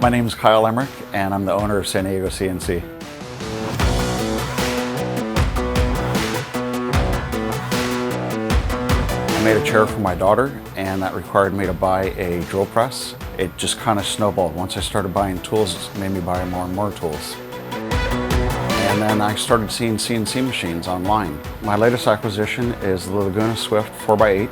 My name is Kyle Emmerich, and I'm the owner of Sandy Eggo CNC. I made a chair for my daughter, and that required me to buy a drill press. It just kind of snowballed. Once I started buying tools, it made me buy more and more tools. And then I started seeing CNC machines online. My latest acquisition is the Laguna Swift 4x8.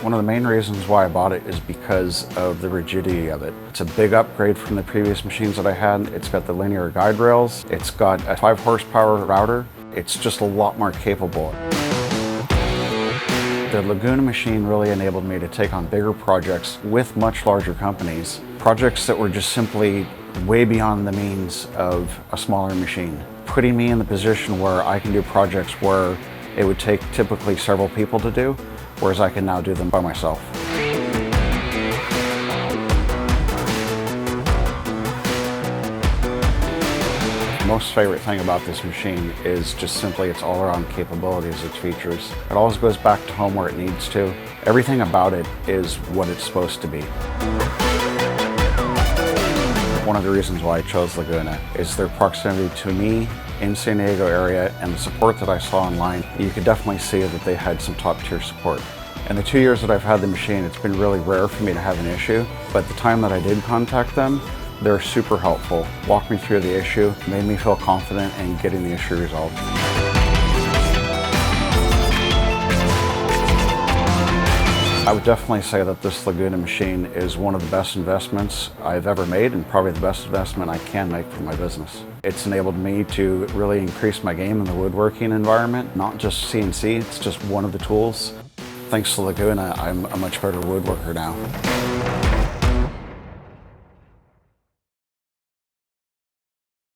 One of the main reasons why I bought it is because of the rigidity of it. It's a big upgrade from the previous machines that I had. It's got the linear guide rails. It's got a 5 horsepower router. It's just a lot more capable. The Laguna machine really enabled me to take on bigger projects with much larger companies. Projects that were just simply way beyond the means of a smaller machine. Putting me in the position where I can do projects where it would take typically several people to do, whereas I can now do them by myself. The most favorite thing about this machine is just simply its all-around capabilities, its features. It always goes back to home where it needs to. Everything about it is what it's supposed to be. One of the reasons why I chose Laguna is their proximity to me in Sandy Eggo area and the support that I saw online. You could definitely see that they had some top-tier support. In the 2 years that I've had the machine, it's been really rare for me to have an issue, but the time that I did contact them, they're super helpful. Walked me through the issue, made me feel confident in getting the issue resolved. I would definitely say that this Laguna machine is one of the best investments I've ever made, and probably the best investment I can make for my business. It's enabled me to really increase my game in the woodworking environment, not just CNC, it's just one of the tools. Thanks to Laguna, I'm a much better woodworker now.